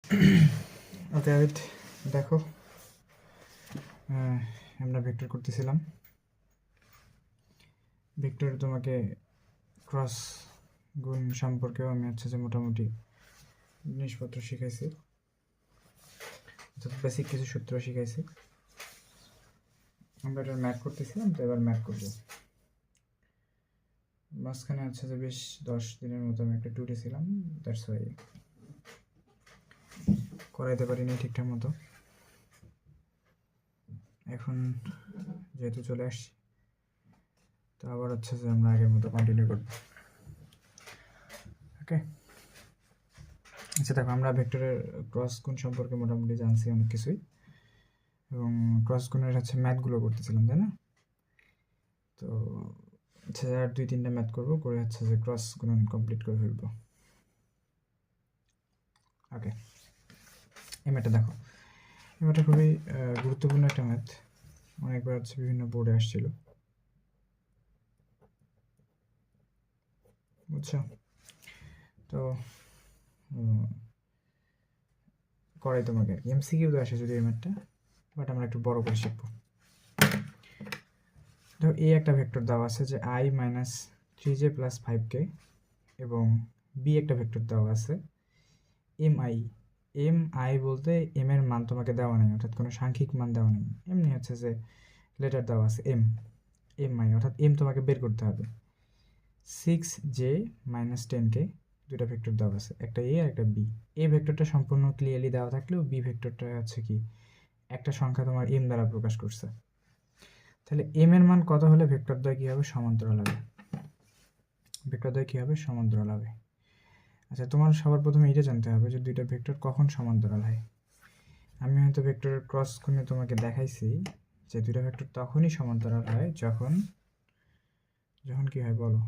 ওকে আবিদ, দেখো আমরা ভেক্টর করতেছিলাম। ভেক্টর তোমাকে ক্রস গুণ সম্পর্কেও আমি যে মোটামুটি জিনিসপত্র শিখাইছি, বেসিক কিছু সূত্র শিখাইছি। আমরা এটা ম্যাথ করতেছিলাম, তো এবার ম্যাথ করবো। মাঝখানে যে বেশ 10 দিনের মতো আমি একটা ট্যুরে ছিলাম, দ্যাটস ওয়াই করাইতে পারিনি ঠিকঠাক মতো। এখন যেহেতু চলে আসছি, তো আবার যে আমরা আগের মতো কন্টিনিউ করব। ওকে, আচ্ছা দেখো, আমরা ভেক্টরের ক্রস গুণ সম্পর্কে মোটামুটি জানছি অনেক কিছুই, এবং ক্রস গুণের ম্যাথগুলো করতেছিলাম, তাই না? তো আর 2-3টা ম্যাথ করবো, করে যে ক্রস গুণন কমপ্লিট করে ফেলবো। ওকে, এই ম্যাথটা দেখো। এই ম্যাথটা খুবই গুরুত্বপূর্ণ একটা ম্যাথ, অনেকবার বিভিন্ন বোর্ডে আসছিল, বুঝছো? তো করাই তোমাকে আর কি, এমসিকিউতে আসে যদি এই ম্যাথটা, বাট আমরা একটু বড় করে শিখবো। তো এই একটা ভেক্টর দেওয়া আছে যে i minus 3j plus 5k, এবং বি একটা ভেক্টর দেওয়া আছে mi। mi বলতে m এর মান তোমাকে দেওয়া নেই, অর্থাৎ কোনো সাংখ্যিক মান দেওয়া নেই, এমনি যে লেটার দেওয়া আছে mi, অর্থাৎ m তোমাকে বের করতে হবে। 6j মাইনাস 10k, দুটা ভেক্টর দেওয়া আছে, একটা a আর একটা b। a ভেক্টরটা সম্পূর্ণ ক্লিয়ারলি দেওয়া থাকলেও b ভেক্টরটা কি একটা সংখ্যা তোমার m দ্বারা প্রকাশ করছে। তাহলে m এর মান কত হলে ভেক্টর দ্বয় কী হবে? সমান্তরাল হবে। ভেক্টর দ্বয় কী হবে? সমান্তরাল হবে। আচ্ছা, তোমার সবার প্রথমে এটা জানতে হবে যে দুইটা ভেক্টর কখন সমান্তরাল হয়। আমি হয়তো ভেক্টরের ক্রস গুণে তোমাকে দেখাইছি যে দুইটা ভেক্টর তখনই সমান্তরাল হয় যখন কি হয় বলো?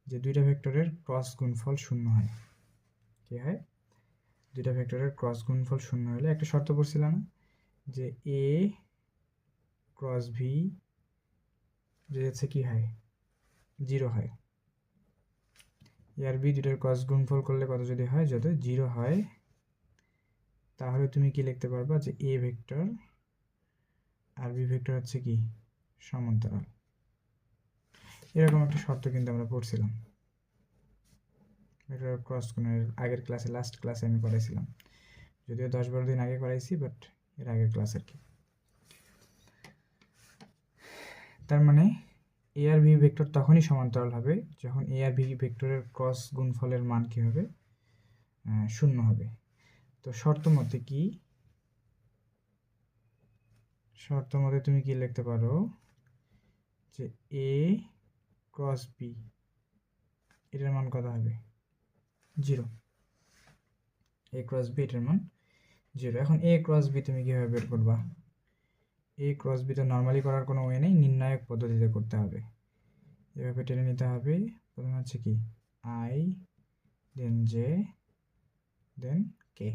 যে দুইটা ভেক্টরের ক্রস গুণফল শূন্য হয়। কি হয়? দুইটা ভেক্টরের ক্রস গুণফল শূন্য হলে একটা শর্ত পড়ছিলাম না, যে এ ক্রস ভি যে কি হয়? 0 হয়। এ আর বি দুইটার ক্রস গুণফল করলে কত যদি হয়? যদি 0 হয়, তাহলে তুমি কি লিখতে পারবা? যে এ ভেক্টর আর বি ভেক্টর কি সমান্তরাল। এরকম একটা শর্ত কিন্তু আমরা পড়ছিলাম ভেক্টর ক্রস গুণের আগের ক্লাসে, লাস্ট ক্লাসে আমি করাইছিলাম, যদিও 10-12 দিন আগে করাইছি, বাট এর আগের ক্লাস আর কি। তার মানে এ আর বি ভেক্টর তখনই সমান্তরাল হবে যখন এ আর বি ভেক্টরের ক্রস গুণফলের মান কি হবে? 0 হবে। তো শর্ত মতে তুমি কি লিখতে পারো? যে এ ক্রস বি এটার মান কত হবে? 0। এ ক্রস বি এটার মান 0। এখন এ ক্রস বি তুমি কীভাবে বের করবা? এ ক্রস বি তো নর্মালি করার কোনো ওয়ে নেই, নির্ণায়ক পদ্ধতিতে করতে হবে। এভাবে টেনে নিতে হবে। প্রথমে কি আই, দেন জে, দেন কে।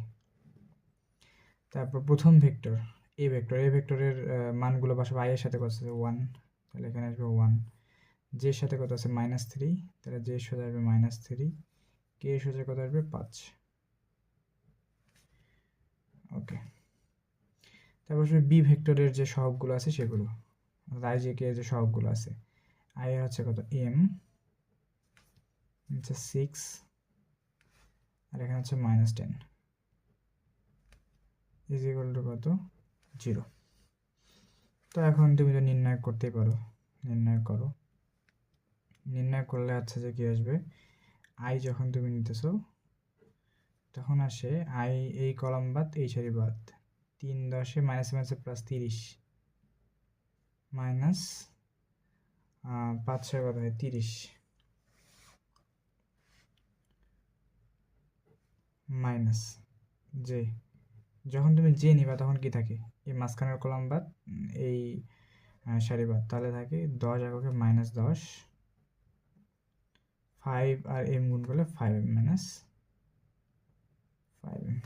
তারপর প্রথম ভেক্টর এ ভেক্টরের মানগুলো পাশাপাশি আই এর সাথে কত আছে? 1, তাহলে এখানে আসবে 1। জের সাথে কত আছে? -3, তাহলে জে সোজা আসবে -3। কে সোজা কত আসবে? 5। ওকে, তারপর বি ভেক্টরের যে সহগগুলো আছে সেগুলো, আই জে কে যে সহগগুলো আছে, আই এর কত? m, 6, আর এখানে -10, ইজ ইকুয়াল টু কত? 0। তো এখন তুমি তো নির্ণয় করতেই পারো, নির্ণয় করো। নির্ণয় করলে যে কি আসবে? আই যখন তুমি নিতেছো তখন আসে আই এই কলাম বাদ এই সারি বাদ, 3 10 মাইনাসে মাইনাসে +30, মাইনাস 5 6 কত হয়? 30, মাইনাস জে। যখন তুমি জে নিবা তখন কি থাকে? এই মাঝখানের কলাম বাদ এই সারি বাদ, তাহলে থাকে 10 এককে -10, 5 আর m গুণ করলে 5m মাইনাস 5m,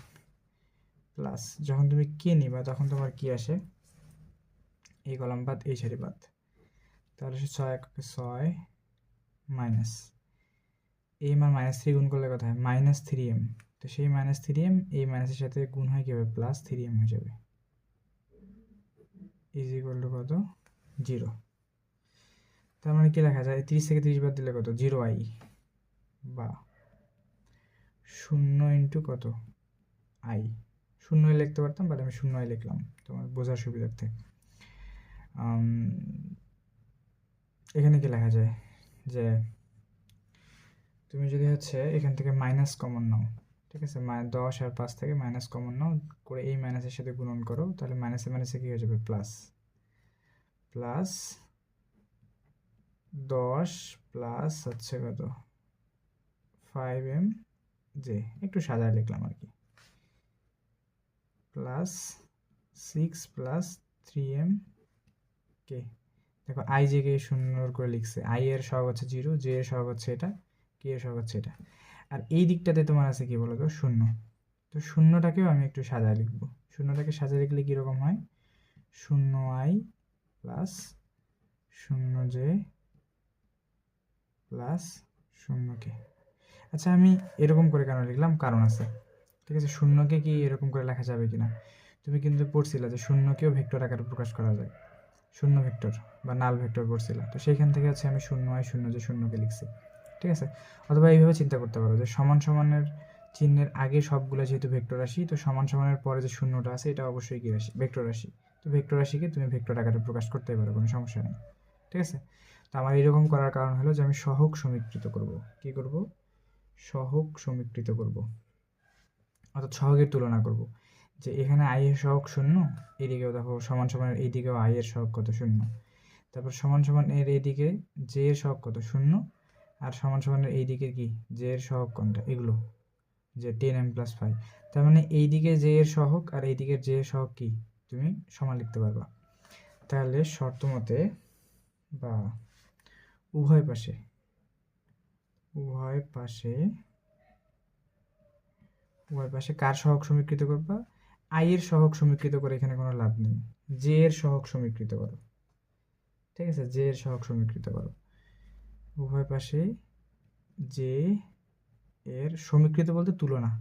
প্লাস যখন তুমি কে নিবা তখন তোমার কি আসে? এই কলাম বাদ এই সারি বাদ, তাহলে 6 এককে 6 মাইনাস m আর -3 গুণ করলে কত হয়? -3m, তো সেই মাইনাস 3m এই মাইনাসের সাথে গুণ হয় কীভাবে, প্লাস 3m হয়ে যাবে, ইজ ইকুয়াল টু কত, 0। তার মানে কি লেখা যায়, 30 থেকে 30 বাদ দিলে কত, 0i, বা 0 ইন্টু কত, i, 0 লিখতে পারতাম, বাট আমি 0i লিখলাম তোমার বোঝার সুবিধার্থে। এখানে কি লেখা যায় যে তুমি যদি হচ্ছে এখান থেকে মাইনাস কমন নাও, ঠিক আছে, 10 আর 5 থেকে মাইনাস কমন নাও করে এই মাইনাসের সাথে গুণন করো, তাহলে মাইনাসে মাইনাসে কি হয়ে যাবে, প্লাস 10 প্লাস হচ্ছে কত, 5m যে একটু সাজায় লিখলাম আর কি, প্লাস 6 প্লাস 3m কে। দেখো আই জে কে সুন্দর করে লিখছে, আই এর সহগ হচ্ছে 0, জে এর সহগ হচ্ছে এটা, কে এর সহগ হচ্ছে এটা, আর এই দিকটাতে তোমার আছে কি বলো তো, 0। তো শূন্যটাকেও আমি একটু সাজায় লিখবো, শূন্যটাকে সাজায় লিখলে কীরকম হয়, 0i plus 0j plus 0k। আচ্ছা আমি এরকম করে কেন লিখলাম, কারণ আছে, ঠিক আছে। শূন্যকে কি এরকম করে লেখা যাবে কিনা, তুমি কিন্তু পড়ছিলা যে শূন্যকেও ভেক্টর আকারে প্রকাশ করা যায়, শূন্য ভেক্টর বা নাল ভেক্টর পড়ছিলাম, তো সেইখান থেকে হচ্ছে আমি 0i 0j 0কে লিখছি, ঠিক আছে। অথবা এইভাবে চিন্তা করতে পারো যে সমান সমানের চিহ্নের আগে সবগুলো যেহেতু ভেক্টর রাশি, তো সমান সমানের পরে যে শূন্যটা আছে এটা অবশ্যই কি রাশি, ভেক্টর রাশি, তো ভেক্টর রাশিকে তুমি ভেক্টর আকারে প্রকাশ করতেই পারো, কোনো সমস্যা নেই, ঠিক আছে। তো আমার এরকম করার কারণ হলো যে আমি সহগ সমীকৃত করব, কি করব, সহগ সমীকৃত করব, অর্থাৎ সহগের তুলনা করব, যে এখানে আই এর সহগ 0, এদিকেও দেখো সমান সমানের এইদিকেও আই এর সহগ কত, 0, তারপর সমান সমান এর এইদিকে জে এর সহগ কত, 0, আর সমান সমানের এইদিকে কি জে এর সহগ কোনটা, এগুলো যে 10m প্লাস 5, তার মানে এইদিকে জে এর সহগ আর এইদিকের জে এর সহগ কি তুমি সমান লিখতে পারবা। তাহলে শর্ত মতে বা উভয় পাশে কার সহগ সমীকৃত করবা, আই এর সহগ সমীকৃত করে এখানে কোনো লাভ নেই, জে এর সহগ সমীকৃত করো, ঠিক আছে, জে এর সহগ সমীকৃত করো, উভয় পাশে জে এর সমীকৃত বলতে তুলনা,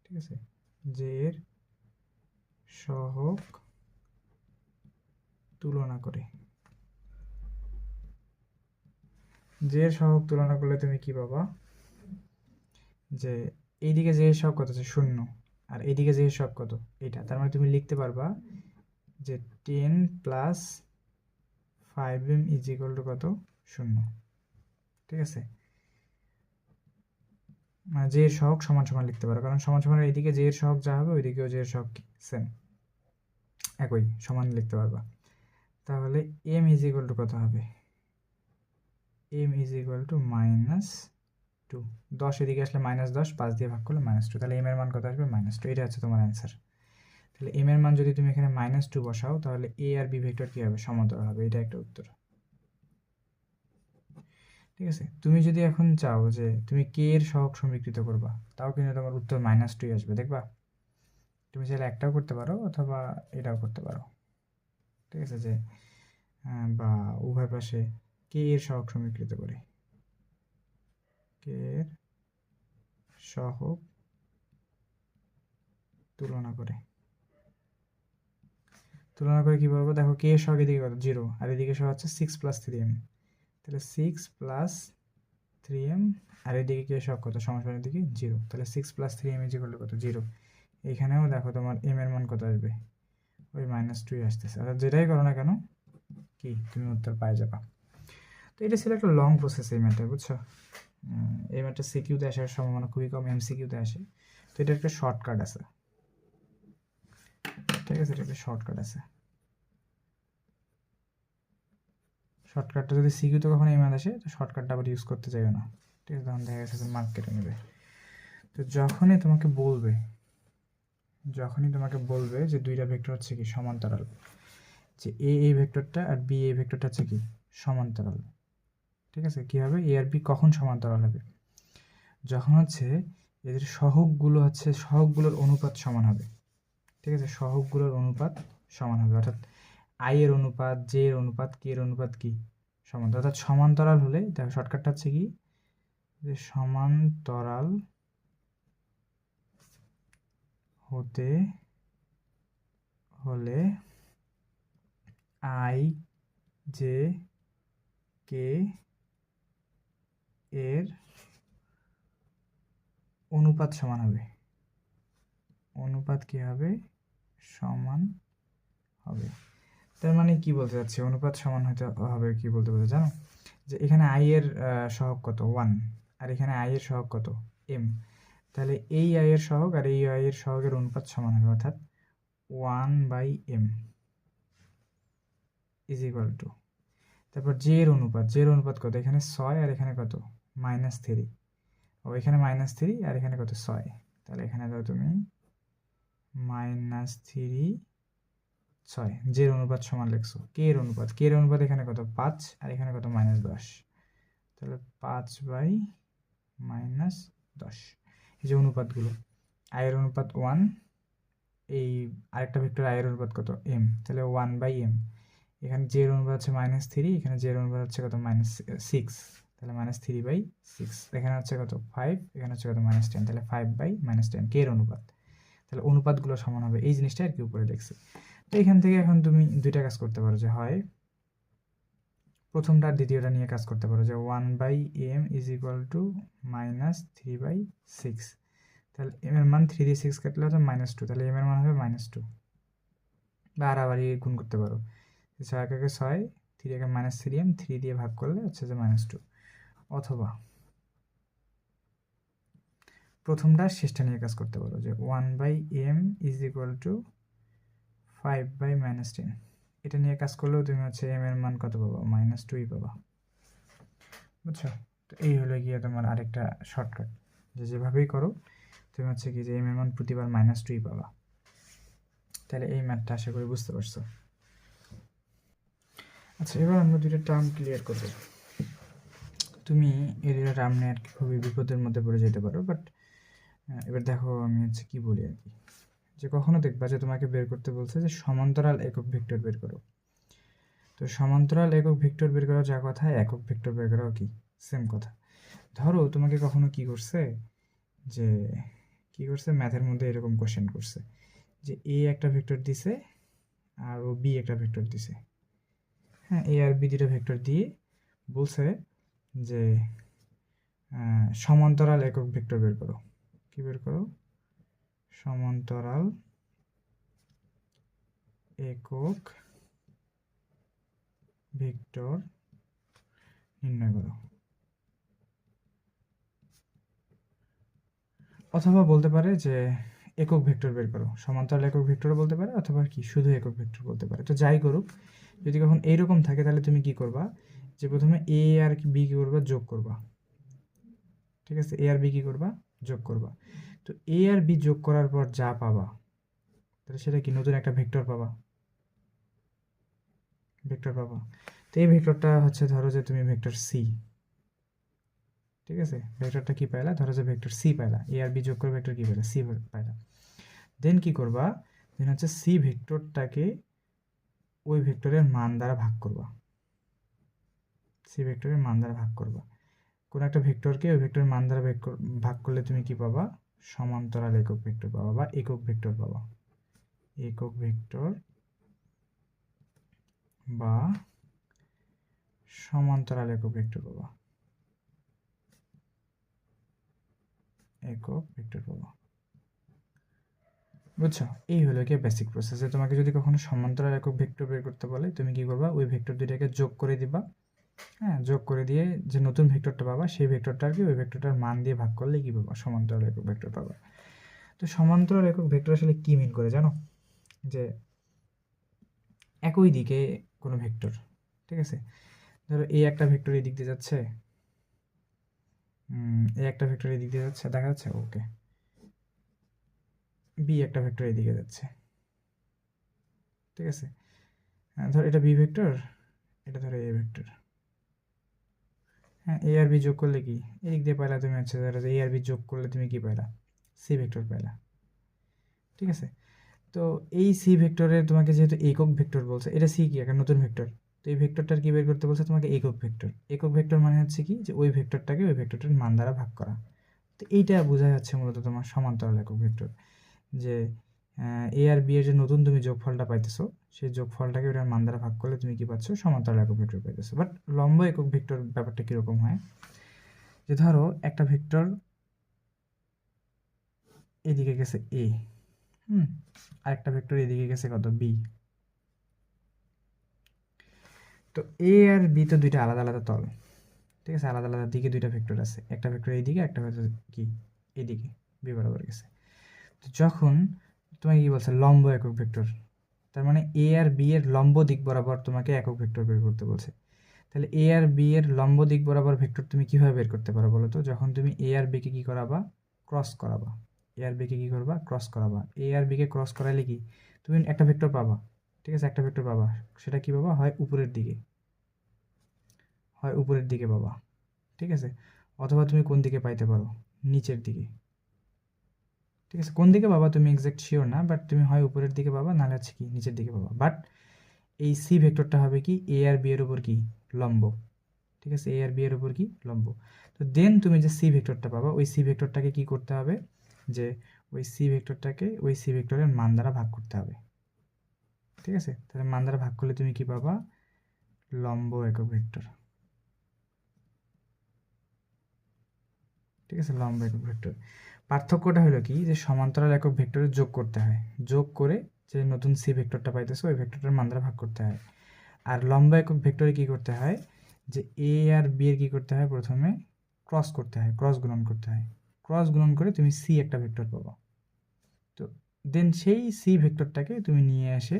ঠিক আছে, জে এর সহগ তুলনা করে, জে এর সহগ তুলনা করলে তুমি কি পাবা, যে এইদিকে জে এর সহগ কত আছে 0, আর এইদিকে জে এর সহগ কত এটা, তার মানে তুমি লিখতে পারবা যে 10 plus 5m is equal to কত, 0, ঠিক আছে। মানে জে এর সহগ সমান সমান লিখতে পারো, কারণ সমান সমানের এইদিকে জে এর সহগ যা হবে ওইদিকেও জে এর সহগ সেম, একই সমান লিখতে পারবা। তাহলে m ইজ ইকুয়াল টু কত হবে, m ইজ ইকুয়াল টু -2, 10 এদিকে আসলে -10, 5 দিয়ে ভাগ করলে -2, তাহলে m এর মান কত আসবে, -2, এটা হচ্ছে তোমার অ্যান্সার। তাহলে m এর মান যদি তুমি এখানে -2 বসাও, তাহলে a আর b ভেক্টর কি হবে, সমান্তরাল হবে, এটা একটা উত্তর, ঠিক আছে। তুমি যদি এখন চাও যে তুমি কে এর সহগ সমীকৃত করবা, তাও কিন্তু তোমার উত্তর -2 আসবে, দেখবা। তুমি চাইলে একটাও করতে পারো অথবা এটাও করতে পারো, ঠিক আছে, যে বা উভয় পাশে কে এর সহগ সমীকৃত করে, কে এর সহগ তুলনা করে কি বলবো, দেখো কে এর সহগ এদিকে কত 0, আর এদিকে সহগ হচ্ছে 6 প্লাস 3m, তাহলে 6 প্লাস 3m, আর এদিকে কে সহগ কত, সমাসনের দিকে 0, তাহলে 6 plus 3m is equal to কত, 0। এইখানেও দেখো তোমার m এর মান কত আসবে, ওই -2 আসতেছে, অর্থাৎ যেটাই করো না কেন কি তুমি উত্তর পাই যাবা। তো এটা ছিল একটা লং প্রসেস এই ম্যাথটা, বুঝছো। এই ম্যাথটা সিকিউতে আসার সম্ভাবনা খুবই কম, এমসিকিউতে আসে, তো এটা একটা শর্টকাট আছে, ঠিক আছে, এটা একটা শর্টকাট আছে। শর্টকাটটা যদি সিকিউতে কখনো এই ম্যাথ আসে, তো শর্টকাটটা আবার ইউজ করতে চাইও না, ঠিক আছে, তখন দেখা গেছে যে মার্ক কেটে নেবে। তো যখনই তোমাকে বলবে যে দুইটা ভেক্টর হচ্ছে কি সমান্তরাল, যে এই ভেক্টরটা আর বি এই ভেক্টরটা হচ্ছে কি সমান্তরাল, ঠিক আছে, কি হবে, এ আর বি কখন সমান্তরাল হবে, যখন হচ্ছে এদের সহগগুলোর অনুপাত সমান হবে, ঠিক আছে, সহগগুলোর অনুপাত সমান হবে, অর্থাৎ আই এর অনুপাত, জে এর অনুপাত, কে এর অনুপাত কি সমান, অর্থাৎ সমান্তরাল হলে দেখো শর্টকাটটা হচ্ছে কি, যে সমান্তরাল হতে হলে আই জে কে এর অনুপাত সমান হবে। অনুপাত কি হবে? সমান হবে। তার মানে কি বলতে চাচ্ছি? অনুপাত সমান হতে হবে কি বলতে বলতে জানো? যে এখানে আই এর সহগ কত? 1, আর এখানে আই এর সহগ কত? এম। তাহলে এই আই এর সহগ আর এই আই এর সহগের অনুপাত সমান হবে, অর্থাৎ 1/m ইজ ইকুয়াল টু, তারপর জে এর অনুপাত কত? এখানে 6 আর এখানে কত? -3। ও এখানে -3 আর এখানে কত? 6। তাহলে এখানে দাও তুমি -3 6। জের অনুপাত সমান লিখছো কে এর অনুপাত এখানে কত? 5 আর এখানে কত? -10। তাহলে 5/-10। এই যে অনুপাতগুলো, আয়ের অনুপাত 1, এই আরেকটা ভেক্টর আয়ের অনুপাত কত? m। তাহলে 1/m। এখানে জের অনুপাত হচ্ছে -3, এখানে জের অনুপাত হচ্ছে কত? -6। তাহলে -3/6। এখানে হচ্ছে কত? 5, এখানে হচ্ছে কত? -10। তাহলে 5/-10 কে এর অনুপাত। তাহলে অনুপাতগুলো সমান হবে, এই জিনিসটা আর কি উপরে লিখছি। তো এখান থেকে এখন তুমি দুইটা কাজ করতে পারো, যে হয় প্রথমটা আর দ্বিতীয়টা নিয়ে কাজ করতে পারো, যে 1/m ইজ ইকুয়াল টু -3/6। তাহলে m এর মান 3 দিয়ে 6 কাটলে হচ্ছে -2, তাহলে m এর মান হবে -2। বা আবার গুণ করতে পারো, 6 একে 6, 3 একে -3m, 3 দিয়ে ভাগ করলে হচ্ছে যে -2। অথবা প্রথমটা শেষটা নিয়ে কাজ করতে পারো, যে 1/m ইজ ইকুয়াল টু 5/-10। এটা নিয়ে কাজ করলেও তুমি হচ্ছে m এর মান কত পাবা? -2ই পাবা। বুঝছো? তো এই হলো গিয়ে তোমার আরেকটা শর্টকাট, যে যেভাবেই করো তুমি হচ্ছে কি যে m এর মান প্রতিবার -2ই পাবা। তাহলে এই ম্যাথটা আশা করি বুঝতে পারছো। আচ্ছা, এবার আমরা দুইটা টার্ম ক্লিয়ার করবো। তুমি এই দুইটা টার্ম নিয়ে আর কি খুবই বিপদের মধ্যে পড়ে যেতে পারো, বাট এবার দেখো আমি হচ্ছে কি বলি আর কি, যে কখনো দেখবা যে তোমাকে বের করতে বলছে যে সমান্তরাল একক ভেক্টর বের করো। তো সমান্তরাল একক ভেক্টর বের করা যা কথা, একক ভেক্টর বের করাও কি সেম কথা। ধরো তোমাকে কখনো কি করছে, যে কি করছে ম্যাথের মধ্যে এরকম কোশ্চেন করছে, যে এ একটা ভেক্টর দিছে আর ও বি একটা ভেক্টর দিছে। হ্যাঁ, এ আর বি দুটো ভেক্টর দিয়ে বলছে যে সমান্তরাল একক ভেক্টর বের করো। কি বের করো? সমান্তরাল একক ভেক্টর নির্ণয় করো। অথবা বলতে পারে যে একক ভেক্টর বের করো, সমান্তরাল একক ভেক্টর বলতে পারে, অথবা কি শুধু একক ভেক্টর বলতে পারে। তো যাই করুক, যদি কখন এইরকম থাকে তাহলে তুমি কি করবা, যে প্রথমে এ আর বি কি করবা? যোগ করবা। ঠিক আছে, এ আর বি কি করবা? যোগ করবা। তো এ আর বি যোগ করার পর যা পাবা, তাহলে সেটা কি নতুন একটা ভেক্টর পাবা। তো এই ভেক্টরটা হচ্ছে, ধরো যে তুমি ভেক্টর সি, ঠিক আছে, ভেক্টরটা কি পাইলা? ধরো যে ভেক্টর সি পাইলা, এ আর বি যোগ করে ভেক্টর কি পাইলা? সি পাইলা। দেন কি করবা? দেন হচ্ছে সি ভেক্টরটাকে ওই ভেক্টরের মান দ্বারা ভাগ করবা। সি ভেক্টরের মান দ্বারা ভাগ করবা। কোন একটা ভেক্টরকে ওই ভেক্টরের মান দ্বারা ভাগ করলে তুমি কি পাবা? সমান্তরাল একক ভেক্টর পাবা, বা একক ভেক্টর পাবা। একক ভেক্টর বা সমান্তরাল একক ভেক্টর পাবা। একক ভেক্টর পাবা। বুঝছো? এই হলো কি বেসিক প্রসেস। তোমাকে যদি কখনো সমান্তরাল একক ভেক্টর বের করতে বলে, তুমি কি করবা? ওই ভেক্টর দুইটাকে যোগ করে দিবা। হ্যাঁ, যোগ করে দিয়ে যে নতুন ভেক্টরটা পাবা, সেই ভেক্টরটাকে ওই ভেক্টরটার মান দিয়ে ভাগ করলে কি পাবা? সমান্তরাল একক ভেক্টর পাবা। তো সমান্তরাল একক ভেক্টর আসলে কি মিন করে জানো? যে একই দিকে কোনো ভেক্টর, ঠিক আছে, ধরো এ একটা ভেক্টর এই দিক দিয়ে যাচ্ছে, এ একটা ভেক্টর এই দিক দিয়ে যাচ্ছে, দেখা যাচ্ছে? ওকে। বি একটা ভেক্টর এই দিকে যাচ্ছে, ঠিক আছে। ধর এটা বি ভেক্টর, এটা ধরো এ ভেক্টর। হ্যাঁ, এ আর বি যোগ করলে কি এদিক দিয়ে পাইলা তুমি? হচ্ছে ধরো এ আর বি যোগ করলে তুমি কি পাইলা? সি ভেক্টর পাইলা, ঠিক আছে। তো এই সি ভেক্টরে তোমাকে যেহেতু একক ভেক্টর বলছে, এটা সি কি একটা নতুন ভেক্টর, তো এই ভেক্টরটার কি বের করতে বলছে তোমাকে? একক ভেক্টর। একক ভেক্টর মানে হচ্ছে কি, যে ওই ভেক্টরটাকে ওই ভেক্টরটার মান দ্বারা ভাগ করা। তো এইটা বোঝা যাচ্ছে মূলত তোমার সমান্তরাল একক ভেক্টর, যে এ আর বি এর যে নতুন তুমি যোগফলটা পাইতেছো, সেই যোগফলটাকে ওটার মান দ্বারা ভাগ করলে তুমি কি পাচ্ছ? সমান্তরাল একক ভেক্টর পাইতেছো। বাট লম্ব একক ভেক্টর ব্যাপারটা কীরকম হয়, যে ধরো একটা ভেক্টর এদিকে গেছে এ, আরেকটা ভেক্টর এদিকে গেছে কত? বি। তো এ আর বি তো দুইটা আলাদা আলাদা তল, ঠিক আছে, আলাদা আলাদা দিকে দুইটা ভেক্টর আছে, একটা ভেক্টর এইদিকে, একটা ভেক্টর কি এইদিকে বি বরাবর গেছে। তো যখন তোমাকে কি বলছে? লম্ব একক ভেক্টর, তার মানে এ আর বি এর লম্ব দিক বরাবর তোমাকে একক ভেক্টর বের করতে বলছে। তাহলে এ আর বি এর লম্ব দিক বরাবর ভেক্টর তুমি কিভাবে বের করতে পারো বলো তো? যখন তুমি এ আর বিকে কি করাবা? ক্রস করাবা। এ আর বিকে কি করবা? ক্রস করাবা। এ আর বিকে ক্রস করালে কি তুমি একটা ভেক্টর পাবা, ঠিক আছে, একটা ভেক্টর পাবা। সেটা কি পাবা? হয় উপরের দিকে, হয় উপরের দিকে পাবা, ঠিক আছে, অথবা তুমি কোন দিকে পাইতে পারো? নিচের দিকে, ঠিক আছে। কোন দিকে পাবা তুমি এক্সাক্ট শিওর না, বাট তুমি হয় উপরের দিকে পাবা, নাহলে হচ্ছে কি নিচের দিকে পাবা। বাট এই সি ভেক্টরটা হবে কি এ আর বি এর উপর কি লম্ব, ঠিক আছে, এ আর বি এর উপর কি লম্ব। তো দেন তুমি যে সি ভেক্টরটা পাবা, ওই সি ভেক্টরটাকে কি করতে হবে? যে ওই সি ভেক্টরটাকে ওই সি ভেক্টরের মান দ্বারা ভাগ করতে হবে, ঠিক আছে। তাহলে মান দ্বারা ভাগ করলে তুমি কি পাবা? লম্ব একক ভেক্টর, ঠিক আছে, লম্ব একক ভেক্টর। পার্থক্যটা হলো কি, যে সমান্তরাল একক ভেক্টরের যোগ করতে হয়, যোগ করে যে নতুন সি ভেক্টরটা পাইতেছো ওই ভেক্টরটার মান দ্বারা ভাগ করতে হয়। আর লম্ব একক ভেক্টরে কি করতে হয়? যে এ আর বি এর কি করতে হয়? প্রথমে ক্রস করতে হয়, ক্রস গুণন করতে হয়। ক্রস গুণন করে তুমি সি একটা ভেক্টর পাবা। তো দেন সেই সি ভেক্টরটাকে তুমি নিয়ে এসে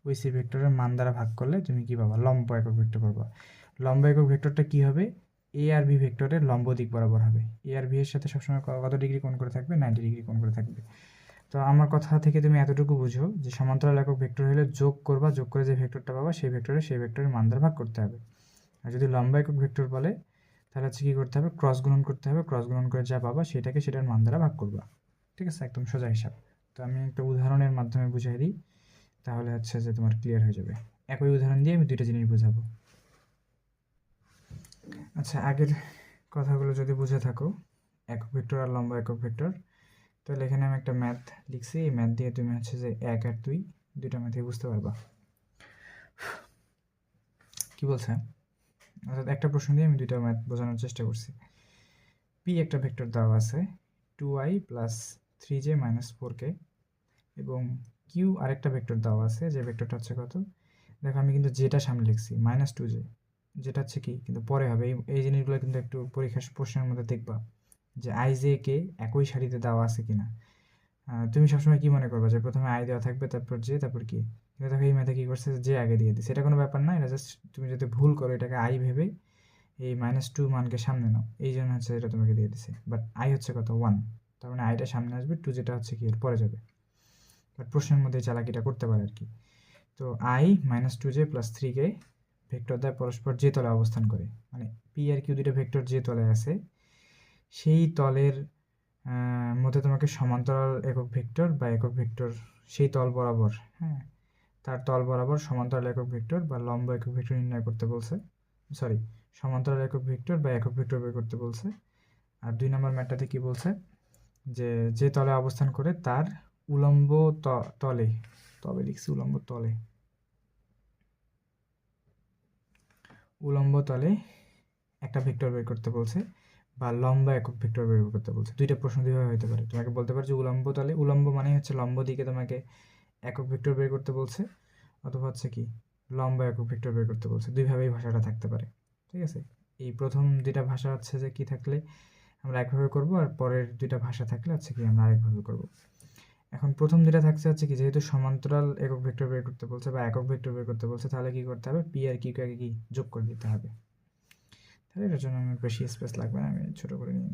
ওই সি ভেক্টরের মান দ্বারা ভাগ করলে তুমি কি পাবা? লম্ব একক ভেক্টর পাবা। লম্ব একক ভেক্টরটা কি হবে? এ আর বি ভেক্টরের লম্ব দিক বরাবর হবে। এ আর বি এর সাথে সবসময় কত ডিগ্রি কোণ করে থাকবে? 90 ডিগ্রি কোণ করে থাকবে। তো আমার কথা থেকে তুমি এতটুকু বুঝো যে সমান্তরাল একক ভেক্টর হলে যোগ করবা, যোগ করে যে ভেক্টরটা পাবা সেই ভেক্টরের মান দ্বারা ভাগ করতে হবে। আর যদি লম্ব একক ভেক্টর বলে তাহলে হচ্ছে কী করতে হবে? ক্রস গুণন করতে হবে। ক্রস গুণন করে যা পাবা সেটাকে সেটার মান দ্বারা ভাগ করবা, ঠিক আছে, একদম সোজা হিসাব। তো আমি একটা উদাহরণের মাধ্যমে বুঝিয়ে দিই, তাহলে হচ্ছে যে তোমার ক্লিয়ার হয়ে যাবে। একই উদাহরণ দিয়ে আমি দুইটা জিনিস বোঝাবো। আচ্ছা, আগের কথাগুলো যদি বুঝে থাকো, একক ভেক্টর আর লম্ব একক ভেক্টর, তাহলে এখানে আমি একটা ম্যাথ লিখছি। এই ম্যাথ দিয়ে তুমি হচ্ছে যে 1 আর 2 দুইটা ম্যাথই বুঝতে পারবা। কি বলছে? অর্থাৎ একটা প্রশ্ন দিয়ে আমি দুইটা ম্যাথ বোঝানোর চেষ্টা করছি। পি একটা ভেক্টর দেওয়া আছে 2i plus 3j minus 4k, এবং কিউ আরেকটা ভেক্টর দেওয়া আছে, যে ভেক্টরটা হচ্ছে কত? দেখো আমি কিন্তু যেটা সামনে লিখছি মাইনাস 2j, যেটা হচ্ছে কি কিন্তু পরে হবে। এই জিনিসগুলো কিন্তু একটু পরীক্ষার প্রশ্নের মধ্যে দেখবা যে আই জে কে একই সারিতে দেওয়া আছে কিনা। তুমি সবসময় কি মনে করবা যে প্রথমে আই দেওয়া থাকবে, তারপর জে, তারপর কি। কিন্তু দেখো এই ম্যাথে কি করছে, যে আগে দিয়ে দিচ্ছে। এটা কোনো ব্যাপার না, এটা জাস্ট তুমি যদি ভুল করো এটাকে আই ভেবে এই -2 মানকে সামনে নাও, এই জন্য হচ্ছে এটা তোমাকে দিয়ে দিছে। বাট আই হচ্ছে কত? 1, তার মানে আইটা সামনে আসবে, 2 যেটা হচ্ছে কি এর পরে যাবে। বাট প্রশ্নের মধ্যে চালাকিটা করতে পারে আর কি। তো I -2j plus 3k vector দ্বারা পরস্পর যে তলে অবস্থান করে, মানে পি আর কিউ দুটো ভেক্টর যে তলে আছে সেই তলের মধ্যে তোমাকে সমান্তরাল একক ভেক্টর বা একক ভেক্টর সেই তল বরাবর, হ্যাঁ, তার তল বরাবর সমান্তরাল একক ভেক্টর বা লম্ব একক ভেক্টর নির্ণয় করতে বলছে। সরি, সমান্তরাল একক ভেক্টর বা একক ভেক্টর বের করতে বলছে। আর 2 নম্বর ম্যাটটাতে কি বলছে? যে যে তলে অবস্থান করে তার উলম্ব তলে, তবে লিখছি উলম্ব তলে, উলম্ব তলে একটা ভেক্টর বের করতে বলছে বা লম্বা একক ভেক্টর বের করতে বলছে। দুইটা প্রশ্ন দুইভাবে হতে পারে। তোমাকে বলতে পারে যে উলম্ব তলে, উলম্ব মানে হচ্ছে লম্ব দিকে তোমাকে একক ভেক্টর বের করতে বলছে, অথবা হচ্ছে কি লম্বা একক ভেক্টর বের করতে বলছে। দুইভাবেই ভাষাটা থাকতে পারে, ঠিক আছে। এই প্রথম দুইটা ভাষা হচ্ছে যে কি থাকলে আমরা একভাবে করব, আর পরের দুইটা ভাষা থাকলে হচ্ছে কি আমরা আরেকভাবে করব। এখন প্রথম দুইটা থাকছে হচ্ছে কি, যেহেতু সমান্তরাল একক ভেক্টর বের করতে বলছে বা একক ভেক্টর বের করতে বলছে, তাহলে কি করতে হবে? পি আর কিউকে আগে কি যোগ করে দিতে হবে। তাহলে এটার জন্য আমার বেশি স্পেস লাগবে না, আমি ছোটো করে নিই।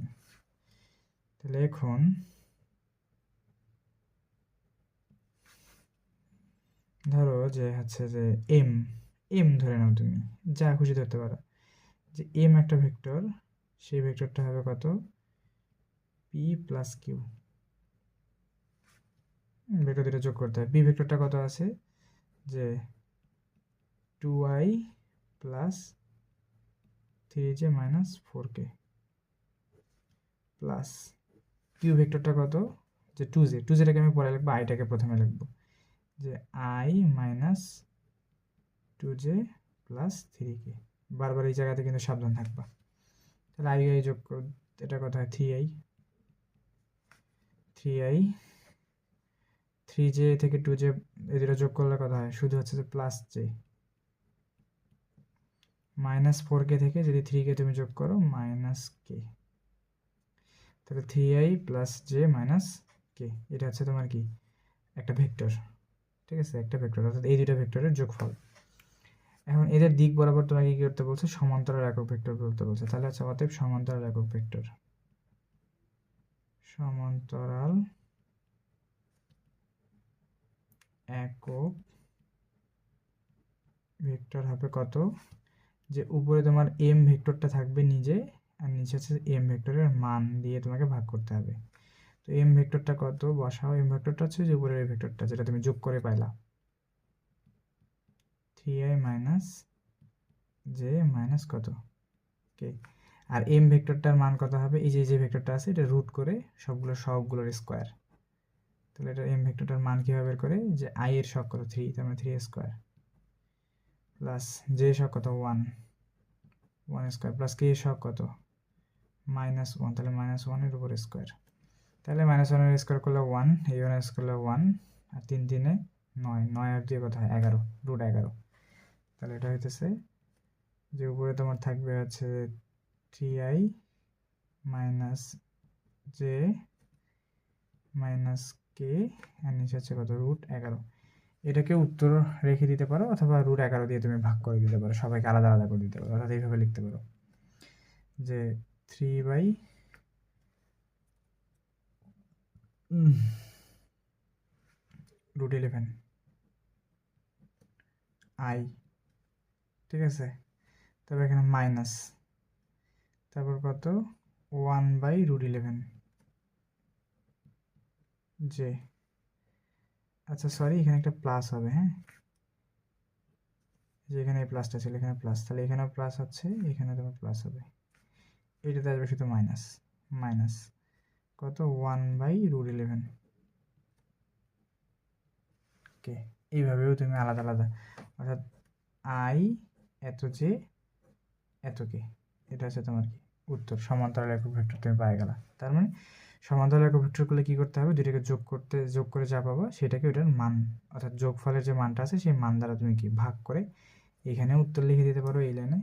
তাহলে এখন ধরো যে হচ্ছে যে এম, এম ধরে নাও, তুমি যা খুশি ধরতে পারো, যে এম একটা ভেক্টর, সেই ভেক্টরটা হবে কত? P plus Q. ভেক্টর দুটো যোগ করতে হয়। বি ভেক্টরটা কত আছে? যে 2i plus 3j minus 4k plus q ভেক্টরটা কত? যে 2j আমি পরে লিখবো, আইটাকে প্রথমে লিখবো, যে i minus 2j plus 3k। বারবার এই জায়গাতে কিন্তু সাবধান থাকবা। তাহলে আই যোগ করো, এটা কত হয় 3i, 3j থেকে 2j এই দুটো যোগ করলে কত হয়, শুধু হচ্ছে যে প্লাস j, মাইনাস 4k থেকে যদি 3k তুমি যোগ করো মাইনাস k, তাহলে 3i plus j minus k, এটা হচ্ছে তোমার কি একটা ভেক্টর। ঠিক আছে, একটা ভেক্টর, অর্থাৎ এই দুটো ভেক্টরের যোগফল। এখন এদের দিক বরাবর তোমাকে কি করতে বলছে, সমান্তরাল একক ভেক্টর করতে বলছে। তাহলে হচ্ছে অতএব সমান্তরাল একক ভেক্টর, সমান্তরাল একক ভেক্টর হবে কত, যে উপরে তোমার এম ভেক্টরটা থাকবে নিজে, আর নিচে হচ্ছে এম ভেক্টরের মান দিয়ে তোমাকে ভাগ করতে হবে। তো এম ভেক্টরটা কত বসাও, এম ভেক্টরটা হচ্ছে যে উপরের এই ভেক্টরটা যেটা তুমি যোগ করে পাইলা, 3i মাইনাস জে মাইনাস কত কে। আর এম ভেক্টরটার মান কত হবে, এই যে ভেক্টরটা আছে এটা রুট করে সবগুলোর স্কোয়ার। তাহলে এটা এম ভেক্টরটার মান কীভাবে বের করে, যে আই এর শক কত 3, তার মানে 3 স্কোয়ার, প্লাস জে শক কত 1 স্কোয়ার, প্লাস কে শক কত -1, তাহলে -1 এর উপর স্কোয়ার। তাহলে -1 এর স্কোয়ার করলে 1, এই 1 স্কোয়ার করলে 1, আর 3 3 9 আর 2 কত হয় 11, রুট 11। তাহলে এটা হইতেছে যে উপরে তোমার থাকবে হচ্ছে 3i মাইনাস জে মাইনাস কে, আর নিচে হচ্ছে কত রুট 11। এটাকে উত্তর রেখে দিতে পারো, অথবা রুট 11 দিয়ে তুমি ভাগ করে দিতে পারো, সবাইকে আলাদা আলাদা করে দিতে পারো, অর্থাৎ এইভাবে লিখতে পারো যে 3 রুট 11 আই। ঠিক আছে, তারপর এখানে মাইনাস, তারপর কত 1/রুট 11 জে। আচ্ছা সরি, এখানে একটা প্লাস হবে, হ্যাঁ, যে এখানে এই প্লাসটা ছিল, এখানে প্লাস, তাহলে এখানেও প্লাস হচ্ছে, এখানে তোমার প্লাস হবে, এইটাতে আসবে শুধু মাইনাস, মাইনাস কত 1/রুট 11 কে। এইভাবেও তুমি আলাদা আলাদা, অর্থাৎ আই এত জে এত কে, এটা হচ্ছে তোমার কি উত্তর, সমান্তরাল একক ভেক্টর তুমি পাই গেলা। তার মানে সমান্তরাল একক ভেক্টর করলে কি করতে হবে, দুইটাকে যোগ করে যা পাবা সেটাকে ওটার মান, অর্থাৎ যোগফলের যে মানটা আছে সেই মান দ্বারা তুমি কি ভাগ করে এখানে উত্তর লিখে দিতে পারো এই লাইনে,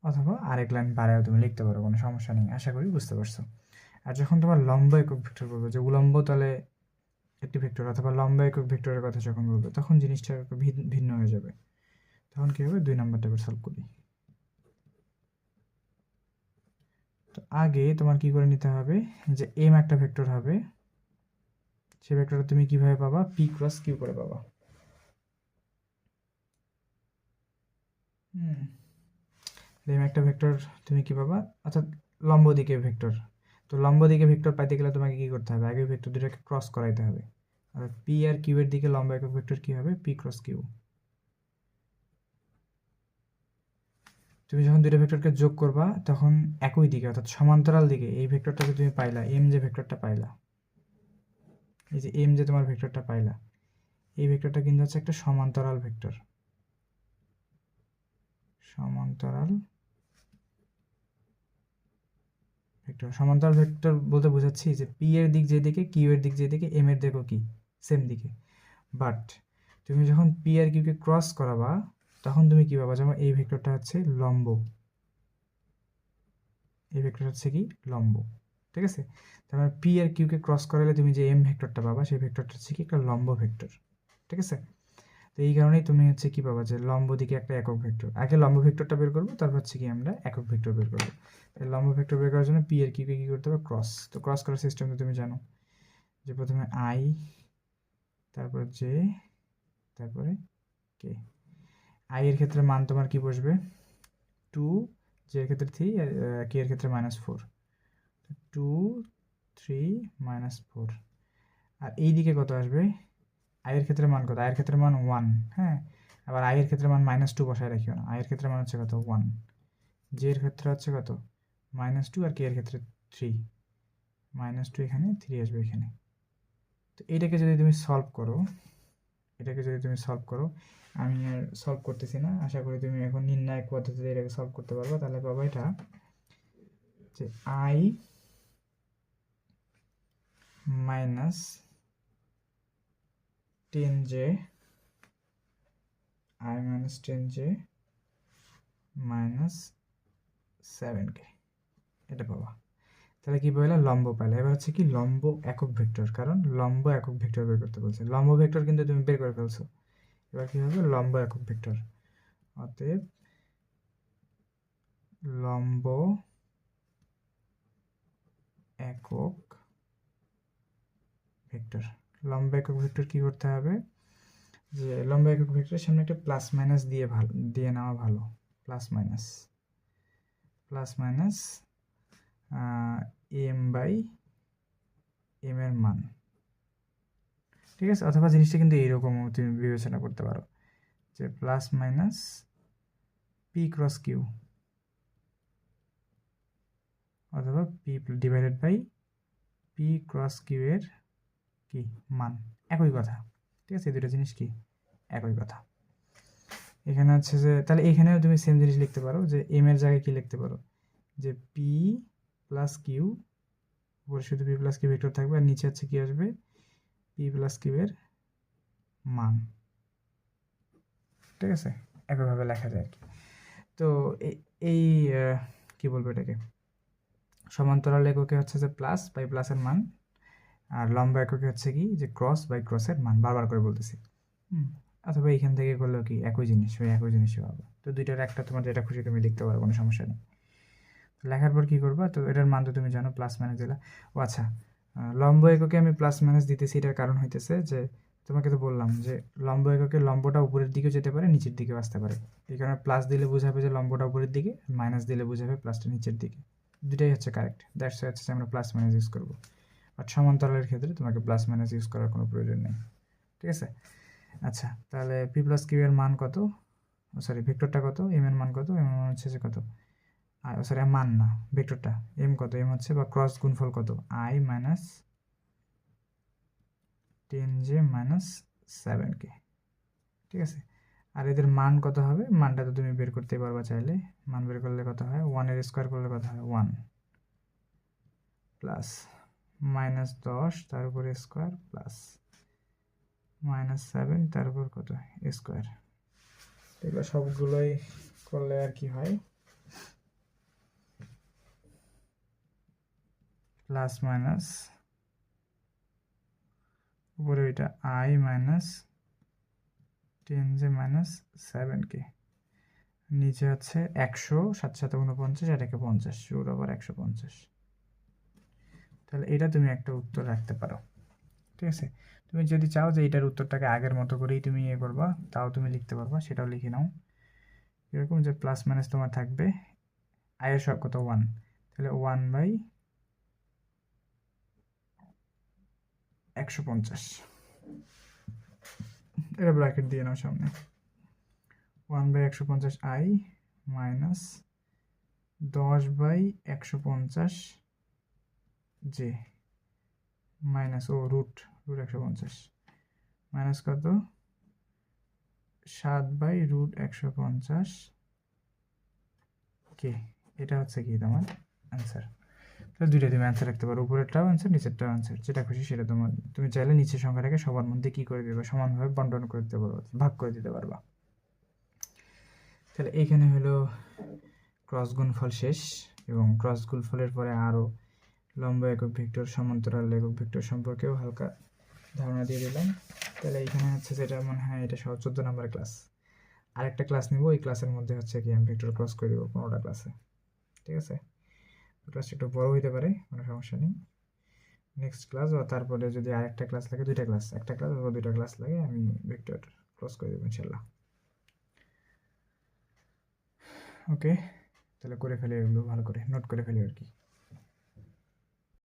অথবা আরেক লাইন বাড়ায়ও তুমি লিখতে পারো, কোনো সমস্যা নেই। আশা করি বুঝতে পারছো। আর যখন তোমার লম্ব একক ভেক্টর বলবে, যে উলম্ব তলে একটি ভেক্টর অথবা লম্ব একক ভেক্টরের কথা যখন বলবে, তখন জিনিসটা একটু ভিন্ন হয়ে যাবে। তখন কি হবে, 2 নম্বরটা এবার সলভ করি। তো আগে তোমার কি করে নিতে হবে, যে এম একটা ভেক্টর হবে, সেই ভেক্টরটা তুমি কিভাবে পাবা, পি ক্রস কিউ করে পাবা। এম একটা ভেক্টর তুমি কি পাবা, অর্থাৎ লম্ব দিকে ভেক্টর। তো লম্ব দিকে ভেক্টর পাইতে গেলে তোমাকে কি করতে হবে, আগে ভেক্টর দুটাকে ক্রস করাইতে হবে। আর পি আর কিউ এর দিকে লম্ব একক ভেক্টর কি হবে, পি ক্রস কিউ। তুমি যখন দুইটা ভেক্টরকে যোগ করবা তখন একই দিকে, অর্থাৎ সমান্তরাল দিকে এই ভেক্টরটাকে তুমি পাইলা, এম যে ভেক্টরটা পাইলা, এই যে এম যে তোমার ভেক্টরটা পাইলা, এই ভেক্টরটা কিন্তু হচ্ছে একটা সমান্তরাল ভেক্টর, সমান্তরাল ভেক্টর। সমান্তরাল ভেক্টর বলতে বোঝাচ্ছি যে পি এর দিক যেদিকে, কিউ এর দিক যেদিকে, এম এর দিকও কি সেম দিকে। বাট তুমি যখন পি আর কিউকে ক্রস করাবা তখন তুমি কি পাবা, যেমন এই ভেক্টরটা হচ্ছে লম্ব, এই ভেক্টর হচ্ছে কি লম্ব। ঠিক আছে, তারপর পি আর কিউকে ক্রস করালে তুমি যে এম ভেক্টরটা পাবা, সেই ভেক্টরটা হচ্ছে কি একটা লম্ব ভেক্টর। ঠিক আছে, তো এই কারণেই তুমি হচ্ছে কি পাবা, যে লম্ব দিকে একটা একক ভেক্টর। আগে লম্ব ভেক্টরটা বের করবো, তারপর হচ্ছে কি আমরা একক ভেক্টর বের করবো। লম্ব ভেক্টর বের করার জন্য পি আর কিউকে কি করতে হবে, ক্রস। তো ক্রস করার সিস্টেম তো তুমি জানো, যে প্রথমে আই, তারপর জে, তারপরে কে। আই এর ক্ষেত্রে মান তোমার কি বসবে 2, জে এর ক্ষেত্রে 3, আর কে এর ক্ষেত্রে -4, 2 3 -4। আর এই দিকে কত আসবে, আই এর ক্ষেত্রে মান কত, আই এর ক্ষেত্রে মান 1, হ্যাঁ, আবার আই এর ক্ষেত্রে মান -2 বসায় রাখিও না, আই এর ক্ষেত্রে মান হচ্ছে কত 1, জে এর ক্ষেত্রে হচ্ছে কত -2, আর কে এর ক্ষেত্রে 3, -2 এখানে, 3 আসবে এখানে। তো এটাকে যদি তুমি সলভ করো, আমি আর সলভ করতেছি না, আশা করি তুমি এখন নির্ণায়ক পদ্ধতিতে এটাকে সলভ করতে পারবে। তাহলে পাবো এটা যে i minus 10j minus 7k, এটা পাবা। তাহলে কি পাইলা? লম্ব পাইলা। এবার হচ্ছে কি লম্ব একক ভেক্টর, কারণ লম্ব একক ভেক্টর বের করতে বলছে। লম্ব ভেক্টর কিন্তু তুমি বের করে ফেলছো। এবার কি হবে? লম্ব একক ভেক্টর। অতএব লম্ব একক ভেক্টর। লম্ব একক ভেক্টর কি করতে হবে? যে লম্ব একক ভেক্টরের সামনে একটা প্লাস মাইনাস দিয়ে নেওয়া ভালো। Plus minus M by M এর মান, ঠিক আছে? অথবা জিনিসটা কিন্তু এইরকমও তুমি বিবেচনা করতে পারো যে plus minus p cross q, অথবা p divided by p cross q এর কি মান, একই কথা, ঠিক আছে? এই দুটো জিনিস কি একই কথা। এখানে হচ্ছে যে তাহলে এখানেও তুমি সেম জিনিস লিখতে পারো, যে এম এর জায়গায় কি লিখতে পারো, যে পি প্লাস কিউ, উপরে শুধু পি প্লাস কিউ ভেক্টর থাকবে, আর নিচে হচ্ছে কি আসবে? পি প্লাস কিউ এর মান, ঠিক আছে? একইভাবে লেখা যায় আর কি। তো এই কি বলবো এটাকে, সমান্তরাল এককে হচ্ছে যে প্লাস বাই প্লাসের মান, আর লম্ব এককে হচ্ছে কি যে ক্রস বাই ক্রসের মান, বারবার করে বলতেছি। অথবা এইখান থেকে করলেও কি একই জিনিস, ওই একই জিনিসই হবে। তো দুইটার একটা তোমার যেটা খুশি তুমি লিখতে পারো, কোনো সমস্যা নেই। লেখার পর কি করবা? তো এটার মান তো তুমি জানো, প্লাস মাইনাস দিলা। ও আচ্ছা, লম্ব এককে আমি প্লাস মাইনাস দিতেছি, এটার কারণ হইতেছে যে তোমাকে তো বললাম যে লম্ব এককে লম্বটা উপরের দিকেও যেতে পারে, নিচের দিকেও আসতে পারে। এই কারণে প্লাস দিলে বোঝাবে যে লম্বটা উপরের দিকে, মাইনাস দিলে বোঝাবে প্লাসটা নিচের দিকে। দুটাই হচ্ছে কারেক্ট, দ্যাটস হচ্ছে আমরা প্লাস মাইনাস ইউজ করবো। বাট সমান্তরালের ক্ষেত্রে তোমাকে প্লাস মাইনাস ইউজ করার কোনো প্রয়োজন নেই, ঠিক আছে? আচ্ছা, তাহলে পি প্লাস কিউ এর মান কত? সরি, ভেক্টরটা কত? এম এর মান কত? এম এর মান হচ্ছে যে কত? সরি, মান না, ভেক্টরটা এম কত? এম হচ্ছে বা ক্রস গুণফল কত? i minus 10j minus 7k, ঠিক আছে? আর এদের মান কত হবে? মানটা তো তুমি বের করতে পারবা চাইলে। মান বের করলে কত হয়? 1 এর স্কোয়ার করলে কত হয়? 1 প্লাস -10 তার উপর স্কোয়ার প্লাস -7 তার উপর কত স্কোয়ার। এগুলো সবগুলোই করলে আর কি হয়? প্লাস মাইনাস উপরে ওইটা i minus 10j minus 7k, নিচে হচ্ছে 100, 7 7 49, আর একে 50, রুট ওভার 150। তাহলে এটা তুমি একটা উত্তর রাখতে পারো, ঠিক আছে? তুমি যদি চাও যে এটার উত্তরটাকে আগের মতো করেই তুমি ইয়ে করবা, তাও তুমি লিখতে পারবা, সেটাও লিখে নাও। এরকম যে প্লাস মাইনাস তোমার থাকবে, আয়ের সব কত? 1, তাহলে 1 বাই 150, এটা ব্র্যাকেট দিয়ে নাও সামনে। 1 by 150 i minus 10 by 150 j minus root 150 minus কত? 7 বাই রুট 150 কে। এটা হচ্ছে কি তোমার অ্যান্সার। তাহলে দুইটা তুমি অ্যান্সার রাখতে পারো, উপরেরটাও অ্যান্সার, নিচেরটাও অ্যান্সার, যেটা খুশি সেটা তোমার। তুমি চাইলে নিচের সংখ্যাটাকে সবার মধ্যে কি করে দেবে? সমানভাবে বন্টন করে দিতে পারবা, ভাগ করে দিতে পারবা। তাহলে এইখানে হলো ক্রস গুণফল শেষ, এবং ক্রস গুণফলের পরে আরও লম্ব একক ভেক্টর, সমান্তরাল একক ভেক্টর সম্পর্কেও হালকা ধারণা দিয়ে দিলাম। তাহলে এইখানে হচ্ছে যেটা মনে হয় এটা 14 নম্বরের ক্লাস। আরেকটা ক্লাস নিব, ওই ক্লাসের মধ্যে হচ্ছে কি আমি ভেক্টর ক্রস করে দেবো 15টা ক্লাসে, ঠিক আছে? ক্লাসটা একটু বড় হইতে পারে, কোনো সমস্যা নেই। নেক্সট ক্লাস বা তারপরে যদি আরেকটা ক্লাস লাগে, দুইটা ক্লাস, একটা ক্লাস বা দুইটা ক্লাস লাগে, আমি ভেক্টর ক্রস করে দেবো ইনশাল্লাহ। ওকে, তাহলে করে ফেলে, এগুলো ভালো করে নোট করে ফেলে আর কি।